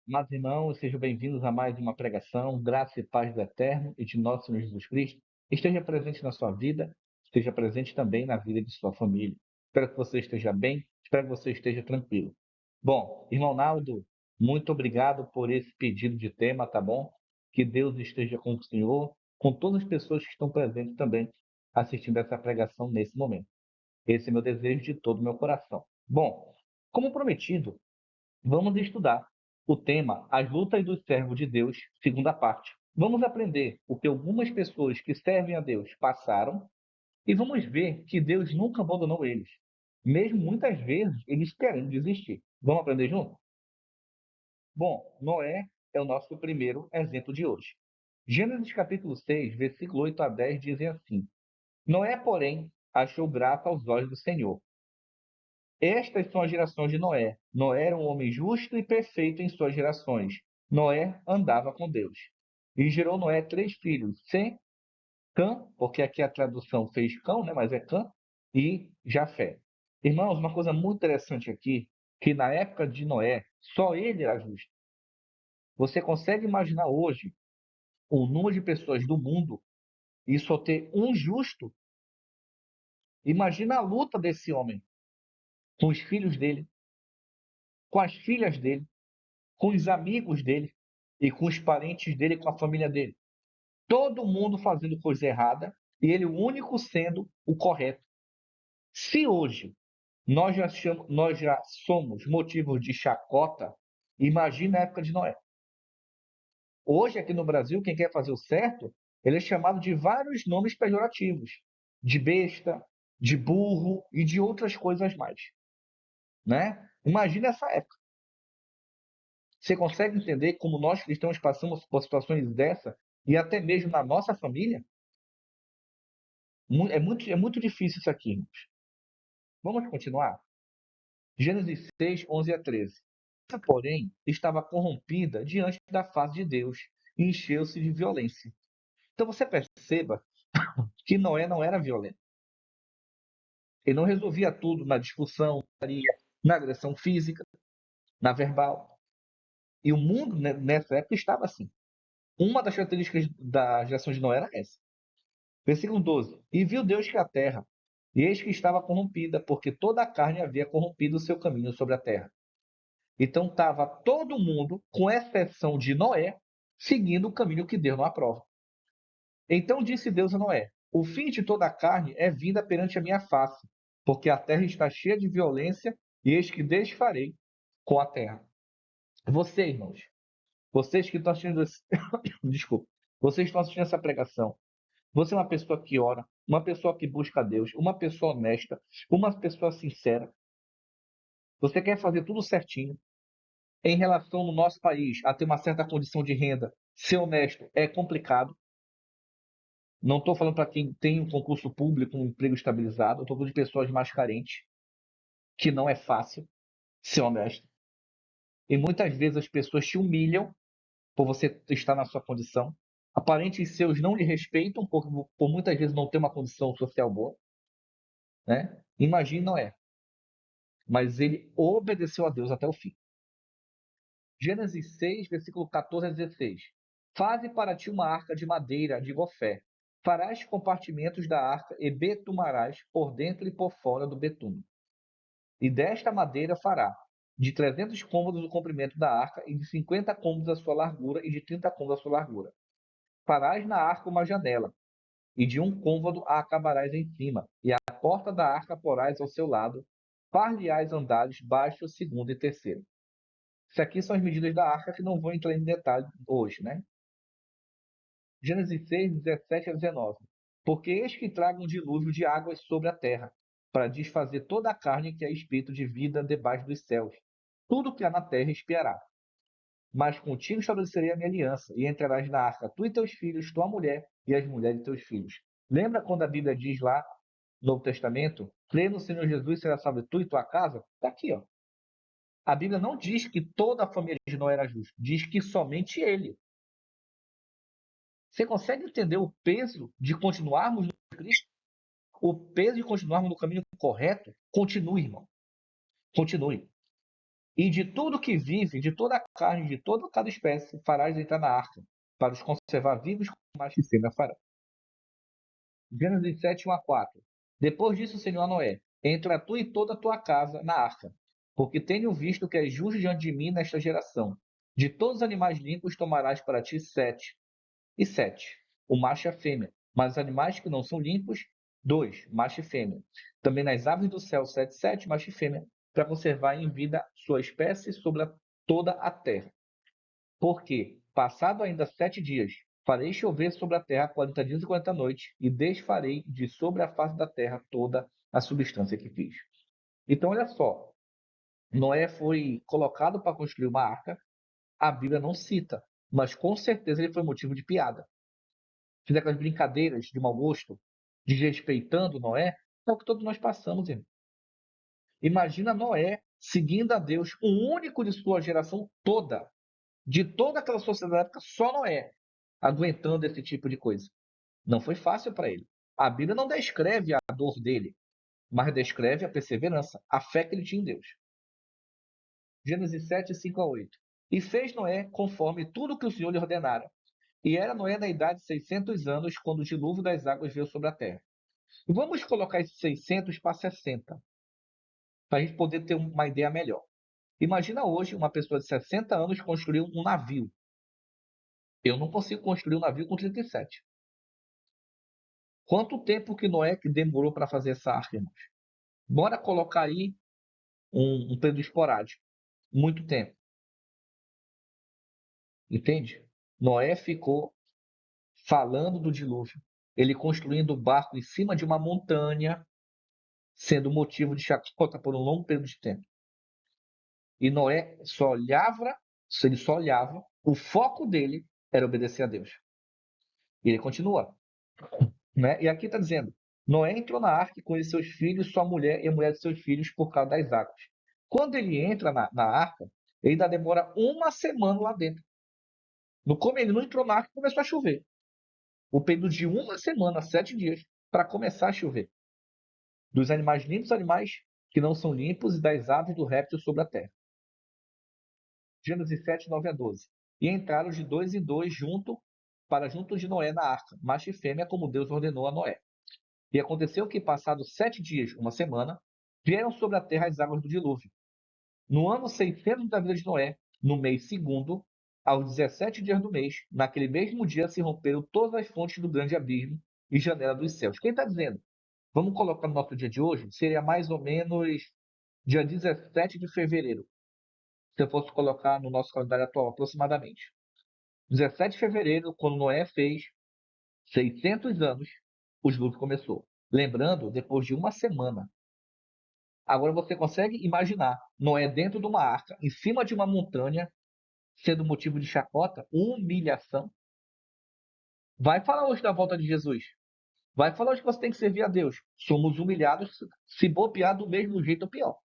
Amados irmãos, sejam bem-vindos a mais uma pregação, graça e paz do Eterno e de nosso Senhor Jesus Cristo. Esteja presente na sua vida, esteja presente também na vida de sua família. Espero que você esteja bem, espero que você esteja tranquilo. Bom, irmão Naldo, muito obrigado por esse pedido de tema, tá bom? Que Deus esteja com o Senhor, com todas as pessoas que estão presentes também assistindo essa pregação nesse momento. Esse é meu desejo de todo o meu coração. Bom, como prometido, vamos estudar o tema As lutas dos servos de Deus, segunda parte. Vamos aprender o que algumas pessoas que servem a Deus passaram e vamos ver que Deus nunca abandonou eles, mesmo muitas vezes eles querendo desistir. Vamos aprender junto? Bom, Noé é o nosso primeiro exemplo de hoje. Gênesis capítulo 6, versículo 8 a 10 dizem assim: Noé, porém, achou graça aos olhos do Senhor. Estas são as gerações de Noé. Noé era um homem justo e perfeito em suas gerações. Noé andava com Deus. E gerou Noé três filhos: Sem, Cã, porque aqui a tradução fez cão, né? Mas é Cã, e Jafé. Irmãos, uma coisa muito interessante aqui, que na época de Noé, só ele era justo. Você consegue imaginar hoje o número de pessoas do mundo e só ter um justo? Imagina a luta desse homem com os filhos dele, com as filhas dele, com os amigos dele e com os parentes dele e com a família dele. Todo mundo fazendo coisa errada e ele o único sendo o correto. Se hoje nós já somos motivo de chacota, imagina a época de Noé. Hoje, aqui no Brasil, quem quer fazer o certo, ele é chamado de vários nomes pejorativos, de besta, de burro e de outras coisas mais, né? Imagina essa época. Você consegue entender como nós cristãos passamos por situações dessa e até mesmo na nossa família? É muito difícil isso aqui, irmãos. Vamos continuar? Gênesis 6, 11 a 13. Essa, porém, estava corrompida diante da face de Deus e encheu-se de violência. Então você perceba que Noé não era violento. Ele não resolvia tudo na discussão, na agressão física, na verbal. E o mundo nessa época estava assim. Uma das características da geração de Noé era essa. Versículo 12. E viu Deus que a terra, e eis que estava corrompida, porque toda a carne havia corrompido o seu caminho sobre a terra. Então estava todo mundo, com exceção de Noé, seguindo o caminho que Deus não aprova. Então disse Deus a Noé: O fim de toda a carne é vinda perante a minha face, porque a terra está cheia de violência, e eis que desfarei com a terra. Vocês, irmãos, vocês que estão assistindo, desculpa, vocês estão assistindo essa pregação, você é uma pessoa que ora, uma pessoa que busca a Deus, uma pessoa honesta, uma pessoa sincera. Você quer fazer tudo certinho. Em relação no nosso país a ter uma certa condição de renda, ser honesto é complicado. Não estou falando para quem tem um concurso público, um emprego estabilizado. Estou falando de pessoas mais carentes, que não é fácil ser honesto. E muitas vezes as pessoas te humilham por você estar na sua condição. Aparentes seus não lhe respeitam por muitas vezes não ter uma condição social boa, né? Imagina Noé, mas ele obedeceu a Deus até o fim. Gênesis 6, versículo 14 a 16. Faze para ti uma arca de madeira de gofé. Farás compartimentos da arca e betumarás por dentro e por fora do betume. E desta madeira fará de 300 cômodos o comprimento da arca e de 50 cômodos a sua largura e de 30 cômodos a sua largura. Farás na arca uma janela, e de um côvado a acabarás em cima, e a porta da arca porás ao seu lado, far-lhe-ás andares baixo, segundo e terceiro. Isso aqui são as medidas da arca que não vou entrar em detalhe hoje, né? Gênesis 6, 17 a 19. Porque eis que traga um dilúvio de águas sobre a terra, para desfazer toda a carne que é espírito de vida debaixo dos céus. Tudo que há na terra expiará. Mas contigo estabelecerei a minha aliança, e entrarás na arca, tu e teus filhos, tua mulher e as mulheres de teus filhos. Lembra quando a Bíblia diz lá, no Novo Testamento, crê no Senhor Jesus, será salvo tu e tua casa? Está aqui, ó. A Bíblia não diz que toda a família de Noé era justa, diz que somente ele. Você consegue entender o peso de continuarmos no Cristo? O peso de continuarmos no caminho correto? Continue, irmão. Continue. E de tudo que vive, de toda a carne, de toda cada espécie, farás entrar na arca, para os conservar vivos como macho e fêmea farão. Gênesis 7, 1 a 4. Depois disso, Senhor Noé, entra tu e toda a tua casa na arca, porque tenho visto que és justo diante de mim nesta geração. De todos os animais limpos tomarás para ti 7 e 7, o macho e a fêmea. Mas os animais que não são limpos, 2, macho e fêmea. Também nas aves do céu, 7, 7, macho e fêmea, para conservar em vida sua espécie sobre toda a terra. Porque, passado ainda 7 dias, farei chover sobre a terra 40 dias e 40 noites, e desfarei de sobre a face da terra toda a substância que fiz. Então, olha só, Noé foi colocado para construir uma arca, a Bíblia não cita, mas com certeza ele foi motivo de piada. Fiz aquelas brincadeiras de mau gosto, desrespeitando Noé, é o que todos nós passamos, irmão. Imagina Noé seguindo a Deus, o único de sua geração toda, de toda aquela sociedade da época, só Noé aguentando esse tipo de coisa. Não foi fácil para ele. A Bíblia não descreve a dor dele, mas descreve a perseverança, a fé que ele tinha em Deus. Gênesis 7, 5 a 8. E fez Noé conforme tudo que o Senhor lhe ordenara. E era Noé na idade de 600 anos, quando o dilúvio das águas veio sobre a terra. E vamos colocar esses 600 para 60, para a gente poder ter uma ideia melhor. Imagina hoje uma pessoa de 60 anos construir um navio. Eu não consigo construir um navio com 37. Quanto tempo que Noé que demorou para fazer essa arca, irmãos? Bora colocar aí um período esporádico. Muito tempo, entende? Noé ficou falando do dilúvio. Ele construindo o barco em cima de uma montanha, sendo motivo de chacota por um longo período de tempo. E Noé só olhava, se ele só olhava, o foco dele era obedecer a Deus. E ele continua, né? E aqui está dizendo: Noé entrou na arca com os seus filhos, sua mulher e a mulher de seus filhos por causa das águas. Quando ele entra na arca, ele ainda demora uma semana lá dentro. No como ele não entrou na arca, começou a chover. O período de uma semana, 7 dias, para começar a chover. Dos animais limpos, animais que não são limpos, e das aves do réptil sobre a terra. Gênesis 7, 9 a 12. E entraram de dois em dois junto de Noé na arca, macho e fêmea, como Deus ordenou a Noé. E aconteceu que, passados 7 dias, uma semana, vieram sobre a terra as águas do dilúvio. No ano 600 da vida de Noé, no mês segundo, aos 17 dias do mês, naquele mesmo dia se romperam todas as fontes do grande abismo e janela dos céus. Quem está dizendo? Vamos colocar no nosso dia de hoje? Seria mais ou menos dia 17 de fevereiro, se eu fosse colocar no nosso calendário atual, aproximadamente. 17 de fevereiro, quando Noé fez 600 anos, o dilúvio começou. Lembrando, depois de uma semana. Agora você consegue imaginar Noé dentro de uma arca, em cima de uma montanha, sendo motivo de chacota, humilhação? Vai falar hoje da volta de Jesus. Vai falar hoje que você tem que servir a Deus. Somos humilhados, se bobear do mesmo jeito ou pior.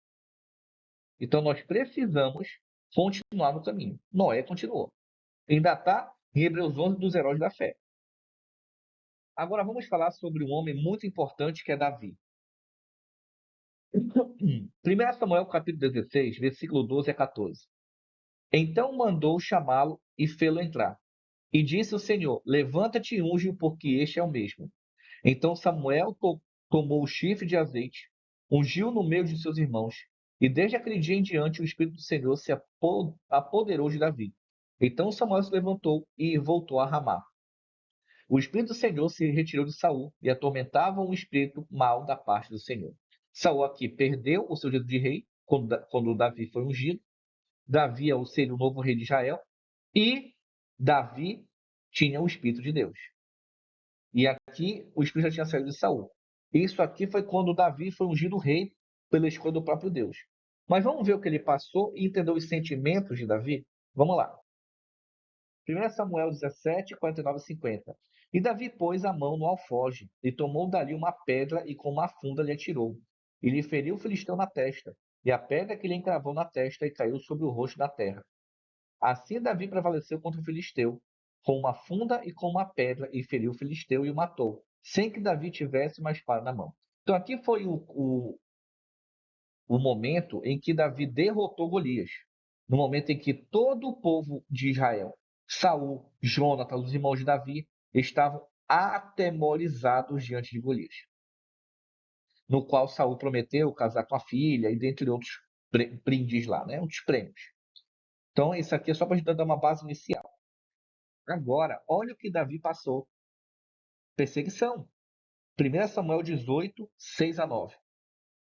Então nós precisamos continuar no caminho. Noé continuou. Ainda está em Hebreus 11 dos heróis da fé. Agora vamos falar sobre um homem muito importante que é Davi. 1 Samuel capítulo 16, versículo 12 a 14. Então mandou chamá-lo e fê-lo entrar. E disse o Senhor: Levanta-te e unge-o, porque este é o mesmo. Então Samuel tomou o chifre de azeite, ungiu no meio de seus irmãos, e desde aquele dia em diante o Espírito do Senhor se apoderou de Davi. Então Samuel se levantou e voltou a Ramá. O Espírito do Senhor se retirou de Saul e atormentava um espírito mau da parte do Senhor. Saul aqui perdeu o seu direito de rei quando Davi foi ungido. Davi seria o novo rei de Israel. E Davi tinha o Espírito de Deus. E aqui o Espírito já tinha saído de Saul. Isso aqui foi quando Davi foi ungido rei pela escolha do próprio Deus. Mas vamos ver o que ele passou e entender os sentimentos de Davi? Vamos lá. 1 Samuel 17, 49 e 50. E Davi pôs a mão no alforje, e tomou dali uma pedra, e com uma funda lhe atirou. E lhe feriu o filisteu na testa, e a pedra que lhe encravou na testa, e caiu sobre o rosto da terra. Assim Davi prevaleceu contra o filisteu, com uma funda e com uma pedra, e feriu o filisteu e o matou, sem que Davi tivesse uma espada na mão. Então aqui foi o momento em que Davi derrotou Golias. No momento em que todo o povo de Israel, Saul, Jonatas, os irmãos de Davi, estavam atemorizados diante de Golias, no qual Saul prometeu casar com a filha e dentre outros brindes lá, né? Outros prêmios. Então, isso aqui é só para a gente dar uma base inicial. Agora, olha o que Davi passou. Perseguição. 1 Samuel 18, 6 a 9.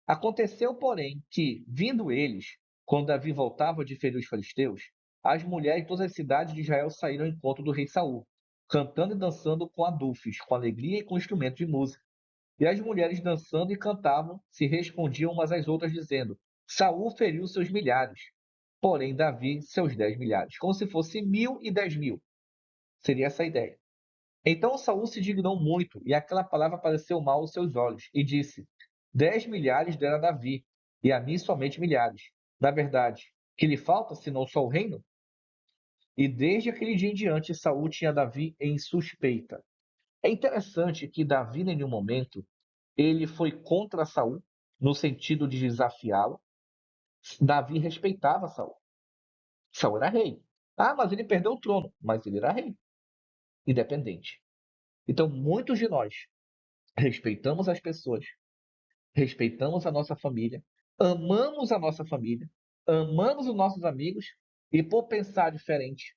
Aconteceu, porém, que, vindo eles, quando Davi voltava de ferir os filisteus, as mulheres de todas as cidades de Israel saíram ao encontro do rei Saul, cantando e dançando com adufes, com alegria e com instrumentos de música. E as mulheres dançando e cantavam se respondiam umas às outras, dizendo: Saul feriu seus milhares, porém Davi seus 10 milhares, como se fosse 1.000 e 10.000. Seria essa a ideia. Então Saul se dignou muito, e aquela palavra pareceu mal aos seus olhos, e disse: 10 milhares dera a Davi, e a mim somente milhares. Na verdade, que lhe falta, senão só o reino? E desde aquele dia em diante, Saul tinha Davi em suspeita. É interessante que Davi, em nenhum momento, ele foi contra Saul, no sentido de desafiá-lo. Davi respeitava Saul. Saul era rei. Ah, mas ele perdeu o trono. Mas ele era rei, independente. Então, muitos de nós respeitamos as pessoas, respeitamos a nossa família, amamos os nossos amigos, e por pensar diferente,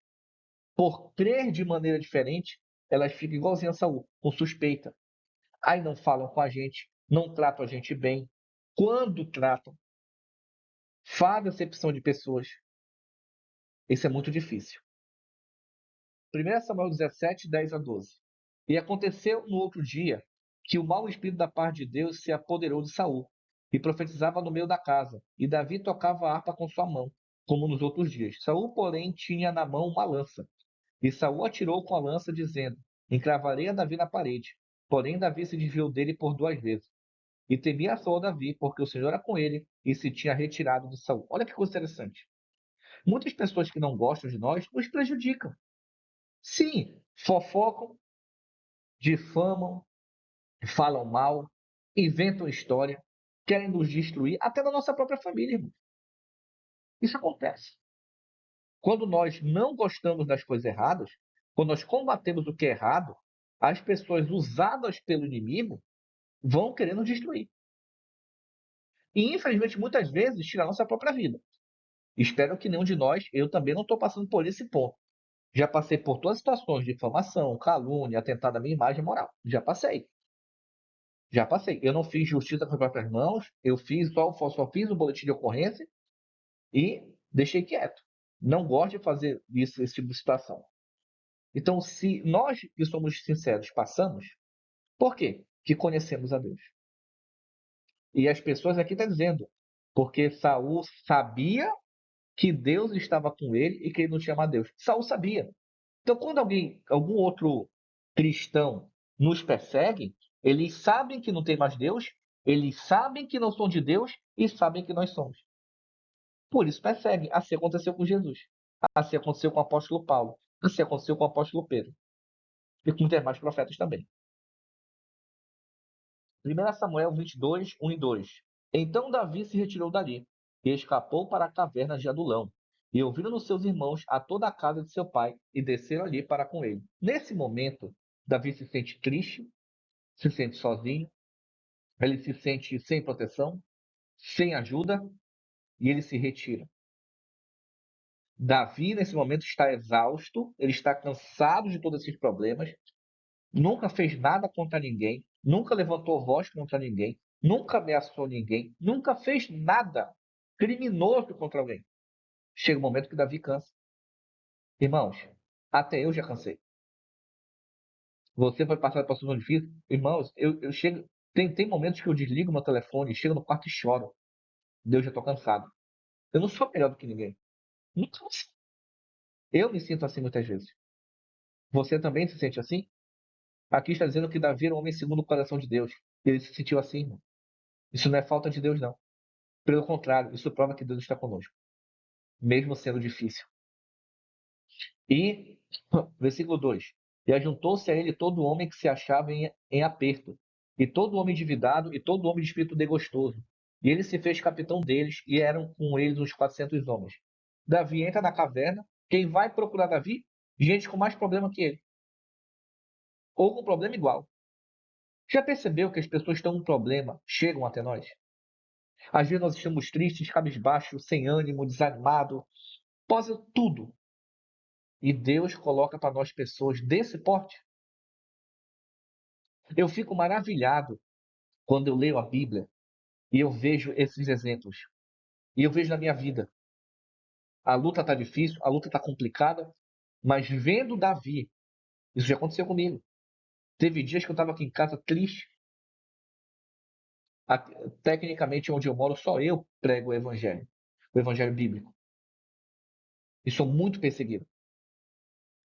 por crer de maneira diferente, elas ficam igualzinhas a Saul, com suspeita. Aí não falam com a gente, não tratam a gente bem. Quando tratam, faz acepção de pessoas. Isso é muito difícil. 1 Samuel 17, 10 a 12. E aconteceu no outro dia que o mau espírito da parte de Deus se apoderou de Saul e profetizava no meio da casa. E Davi tocava a harpa com sua mão, como nos outros dias. Saul, porém, tinha na mão uma lança. E Saul atirou com a lança, dizendo: Encravarei a Davi na parede. Porém, Davi se desviou dele por 2 vezes. E temia Saul Davi, porque o Senhor era com ele e se tinha retirado de Saul. Olha que coisa interessante. Muitas pessoas que não gostam de nós nos prejudicam. Sim, fofocam, difamam, falam mal, inventam história, querem nos destruir, até na nossa própria família, irmão. Isso acontece. Quando nós não gostamos das coisas erradas, quando nós combatemos o que é errado, as pessoas usadas pelo inimigo vão querer nos destruir. E, infelizmente, muitas vezes, tirar nossa própria vida. Espero que nenhum de nós, eu também não estou passando por esse ponto. Já passei por todas as situações de difamação, calúnia, atentado à minha imagem moral. Já passei. Já passei. Eu não fiz justiça com as próprias mãos, eu só fiz o boletim de ocorrência e deixei quieto. Não gosto de fazer isso, esse tipo de situação. Então, se nós que somos sinceros passamos, por quê? Que conhecemos a Deus. E as pessoas aqui estão dizendo, porque Saul sabia que Deus estava com ele e que ele não tinha mais Deus. Saul sabia. Então, quando algum outro cristão nos persegue, eles sabem que não tem mais Deus, eles sabem que não são de Deus e sabem que nós somos. Por isso perseguem. Assim aconteceu com Jesus. Assim aconteceu com o apóstolo Paulo. Assim aconteceu com o apóstolo Pedro. E com os demais profetas também. 1 Samuel 22, 1 e 2. Então Davi se retirou dali e escapou para a caverna de Adulão. E ouviram nos seus irmãos a toda a casa de seu pai e desceram ali para com ele. Nesse momento, Davi se sente triste, se sente sozinho, ele se sente sem proteção, sem ajuda e ele se retira. Davi, nesse momento, está exausto, ele está cansado de todos esses problemas, nunca fez nada contra ninguém, nunca levantou voz contra ninguém, nunca ameaçou ninguém, nunca fez nada criminoso contra alguém. Chega um momento que Davi cansa. Irmãos, até eu já cansei. Você vai passar por situação difícil? Irmãos, eu chego. Tem momentos que eu desligo meu telefone, chego no quarto e choro. Deus, já estou cansado. Eu não sou melhor do que ninguém. Nunca vou ser. Eu me sinto assim muitas vezes. Você também se sente assim? Aqui está dizendo que Davi era um homem segundo o coração de Deus. Ele se sentiu assim, irmão. Isso não é falta de Deus, não. Pelo contrário, isso prova que Deus está conosco, mesmo sendo difícil. E, versículo 2: E ajuntou-se a ele todo homem que se achava em aperto, e todo homem endividado, e todo homem de espírito desgostoso. E ele se fez capitão deles, e eram com eles uns 400 homens. Davi entra na caverna. Quem vai procurar Davi? Gente com mais problema que ele, ou com problema igual. Já percebeu que as pessoas que estão com problema chegam até nós? Às vezes nós estamos tristes, cabisbaixos, sem ânimo, desanimado, pode tudo. E Deus coloca para nós pessoas desse porte. Eu fico maravilhado quando eu leio a Bíblia e eu vejo esses exemplos. E eu vejo na minha vida. A luta está difícil, a luta está complicada, mas vendo Davi, isso já aconteceu comigo. Teve dias que eu estava aqui em casa triste. Tecnicamente, onde eu moro, só eu prego o evangelho bíblico. E sou muito perseguido.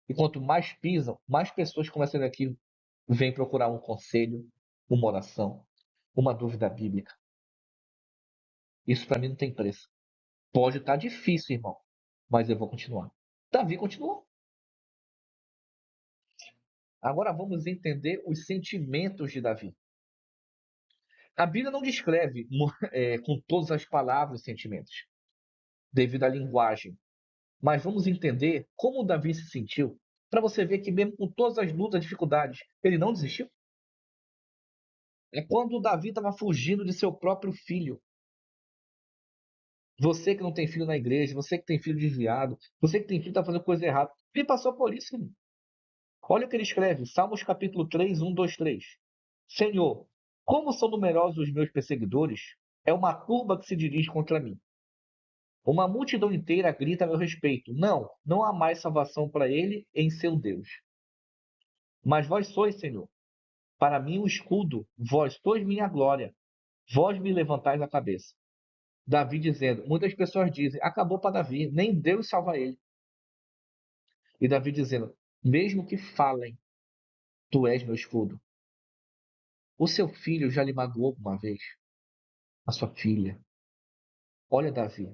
E quanto mais pisam, mais pessoas começam aqui, vêm procurar um conselho, uma oração, uma dúvida bíblica. Isso para mim não tem preço. Pode estar difícil, irmão, mas eu vou continuar. Davi continuou. Agora vamos entender os sentimentos de Davi. A Bíblia não descreve com todas as palavras os sentimentos, devido à linguagem. Mas vamos entender como Davi se sentiu, para você ver que mesmo com todas as lutas, dificuldades, ele não desistiu. É quando Davi estava fugindo de seu próprio filho. Você que não tem filho na igreja, você que tem filho desviado, você que tem filho que está fazendo coisa errada, ele passou por isso, irmão. Olha o que ele escreve, Salmos capítulo 3, 1, 2, 3. Senhor, como são numerosos os meus perseguidores, é uma turba que se dirige contra mim. Uma multidão inteira grita a meu respeito. Não, não há mais salvação para ele em seu Deus. Mas vós sois, Senhor, para mim o escudo, vós sois minha glória, vós me levantais a cabeça. Davi dizendo, muitas pessoas dizem, acabou para Davi, nem Deus salva ele. E Davi dizendo, mesmo que falem, tu és meu escudo. O seu filho já lhe magoou alguma vez? A sua filha. Olha Davi,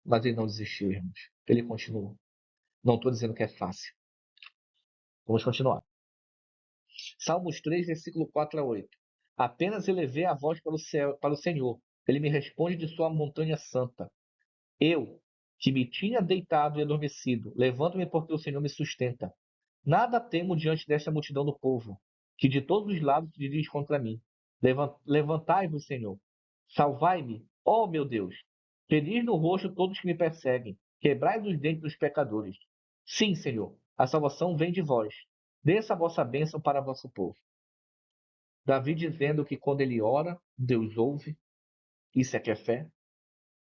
mas ele não desistiu, irmãos. Ele continuou. Não estou dizendo que é fácil. Vamos continuar. Salmos 3, versículo 4 a 8. Apenas elevei a voz para o céu, para o Senhor. Ele me responde de sua montanha santa. Eu, que me tinha deitado e adormecido, levanto-me porque o Senhor me sustenta. Nada temo diante desta multidão do povo, que de todos os lados se dirige contra mim. Levantai-vos, Senhor. Salvai-me, ó meu Deus. Feliz no rosto todos que me perseguem. Quebrai os dentes dos pecadores. Sim, Senhor, a salvação vem de vós. Desça a vossa bênção para vosso povo. Davi dizendo que quando ele ora, Deus ouve. Isso é que é fé.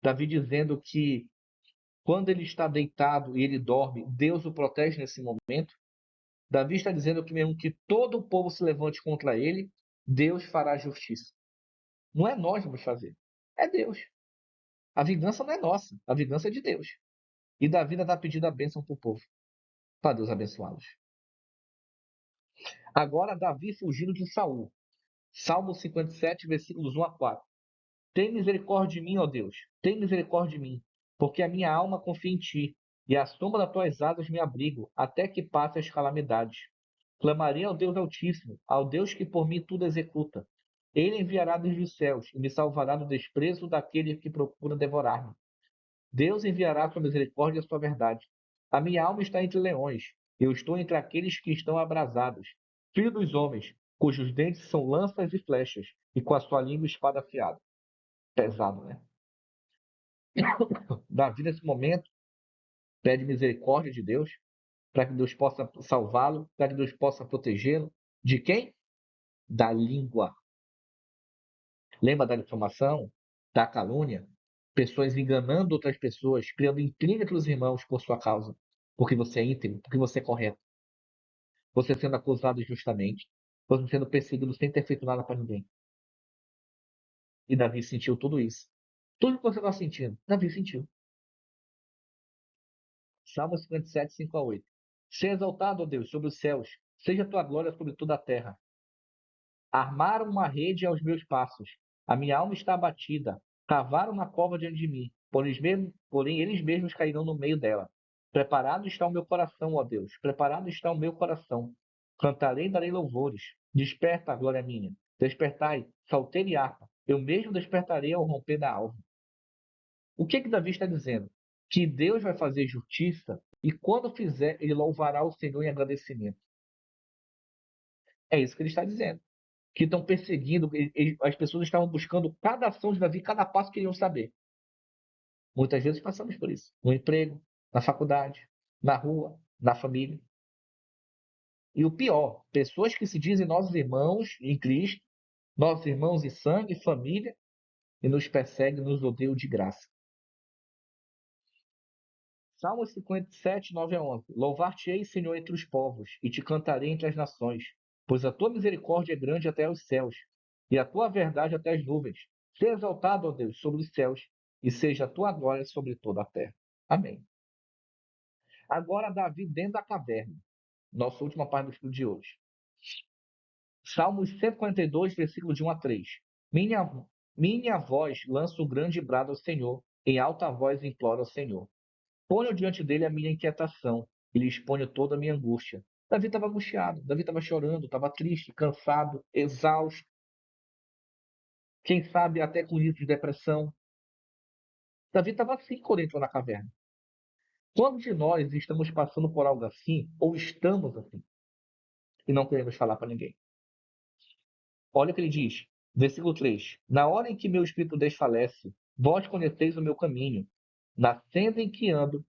Davi dizendo que quando ele está deitado e ele dorme, Deus o protege nesse momento. Davi está dizendo que mesmo que todo o povo se levante contra ele, Deus fará justiça. Não é nós que vamos fazer, é Deus. A vingança não é nossa, a vingança é de Deus. E Davi ainda está pedindo a bênção para o povo, para Deus abençoá-los. Agora Davi fugindo de Saul. Salmo 57, versículos 1 a 4. Tem misericórdia de mim, ó Deus, tem misericórdia de mim, porque a minha alma confia em ti, e à sombra das tuas asas me abrigo, até que passe as calamidades. Clamarei ao Deus Altíssimo, ao Deus que por mim tudo executa. Ele enviará desde os céus e me salvará do desprezo daquele que procura devorar-me. Deus enviará sua misericórdia e sua verdade. A minha alma está entre leões, eu estou entre aqueles que estão abrasados. Filho dos homens, cujos dentes são lanças e flechas, e com a sua língua espada afiada. Pesado, né? Davi, nesse momento, pede misericórdia de Deus, para que Deus possa salvá-lo, para que Deus possa protegê-lo. De quem? Da língua. Lembra da difamação, da calúnia? Pessoas enganando outras pessoas, criando intriga entre os irmãos por sua causa, porque você é íntegro, porque você é correto. Você sendo acusado injustamente, você sendo perseguido sem ter feito nada para ninguém. E Davi sentiu tudo isso. Tudo que você está sentindo, Davi sentiu. Salmo 57, 5 a 8. Seja exaltado, ó Deus, sobre os céus, seja a tua glória sobre toda a terra. Armaram uma rede aos meus passos, a minha alma está abatida. Cavaram uma cova diante de mim, porém eles mesmos cairão no meio dela. Preparado está o meu coração, ó Deus, preparado está o meu coração. Cantarei e darei louvores. Desperta, glória minha. Despertai, salteire e harpa. Eu mesmo despertarei ao romper da alva. O que Davi está dizendo? Que Deus vai fazer justiça e quando fizer, ele louvará o Senhor em agradecimento. É isso que ele está dizendo. Que estão perseguindo, as pessoas estavam buscando cada ação de Davi, cada passo que queriam saber. Muitas vezes passamos por isso. No emprego, na faculdade, na rua, na família. E o pior, pessoas que se dizem nossos irmãos em Cristo, nossos irmãos em sangue, família, e nos perseguem, nos odeiam de graça. Salmos 57, 9 a 11. Louvar-te-ei, Senhor, entre os povos, e te cantarei entre as nações, pois a tua misericórdia é grande até os céus, e a tua verdade até as nuvens. Seja exaltado, ó Deus, sobre os céus, e seja a tua glória sobre toda a terra. Amém. Agora, Davi dentro da caverna. Nossa última parte do estudo de hoje. Salmos 142, versículo de 1 a 3. Minha voz lança um grande brado ao Senhor, em alta voz imploro ao Senhor. Ponho diante dele a minha inquietação e lhe exponho toda a minha angústia. Davi estava angustiado, Davi estava chorando, estava triste, cansado, exausto, quem sabe até com nível de depressão. Davi estava assim quando entrou na caverna. Quantos de nós estamos passando por algo assim, ou estamos assim, e não queremos falar para ninguém? Olha o que ele diz, versículo 3. Na hora em que meu espírito desfalece, vós conheceis o meu caminho. Na senda em que ando,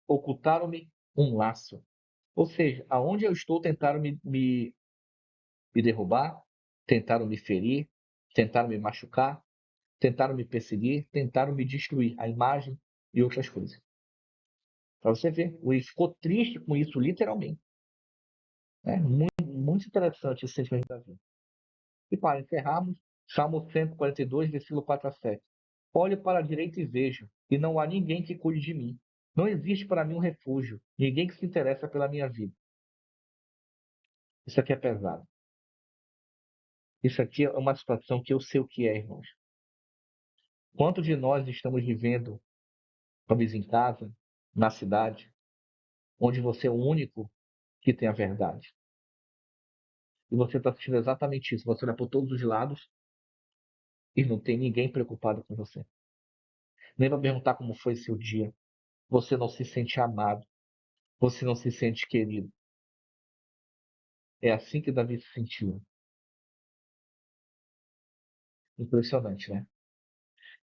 ocultaram-me um laço. Ou seja, aonde eu estou tentaram me derrubar, tentaram me ferir, tentaram me machucar, tentaram me perseguir, tentaram me destruir a imagem e outras coisas. Para você ver, ele ficou triste com isso, literalmente. É muito, muito interessante esse sentimento da vida. E para encerrarmos, Salmo 142, versículo 4 a 7. Olho para a direita e vejo, e não há ninguém que cuide de mim. Não existe para mim um refúgio, ninguém que se interessa pela minha vida. Isso aqui é pesado. Isso aqui é uma situação que eu sei o que é, irmãos. Quantos de nós estamos vivendo, talvez em casa, na cidade, onde você é o único que tem a verdade? E você está assistindo exatamente isso. Você olha por todos os lados e não tem ninguém preocupado com você. Nem para perguntar como foi seu dia. Você não se sente amado. Você não se sente querido. É assim que Davi se sentiu. Impressionante, né?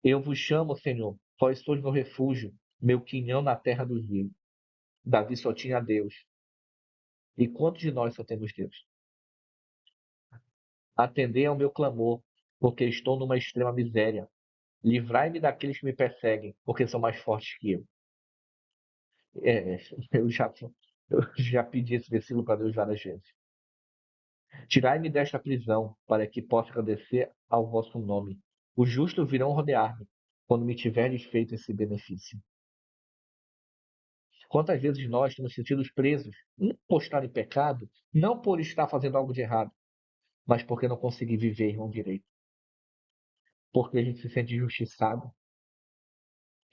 Eu vos chamo, Senhor, vós sois meu refúgio, meu quinhão na terra dos vivos. Davi só tinha Deus. E quantos de nós só temos Deus? Atendei ao meu clamor, porque estou numa extrema miséria. Livrai-me daqueles que me perseguem, porque são mais fortes que eu. É, eu já pedi esse versículo para Deus várias vezes. Tirai-me desta prisão, para que possa agradecer ao vosso nome. Os justos virão rodear-me, quando me tiverdes feito esse benefício. Quantas vezes nós temos sentido presos, não por estar em pecado, não por estar fazendo algo de errado, mas porque não conseguir viver, irmão, direito. Porque a gente se sente injustiçado,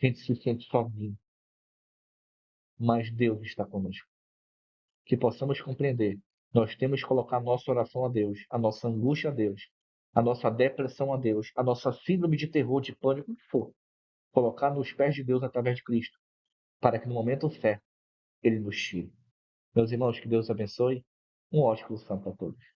a gente se sente sozinho, mas Deus está conosco. Que possamos compreender. Nós temos que colocar a nossa oração a Deus, a nossa angústia a Deus, a nossa depressão a Deus, a nossa síndrome de terror, de pânico, o que for. Colocar nos pés de Deus através de Cristo, para que no momento certo Ele nos tire. Meus irmãos, que Deus abençoe. Um ótimo santo a todos.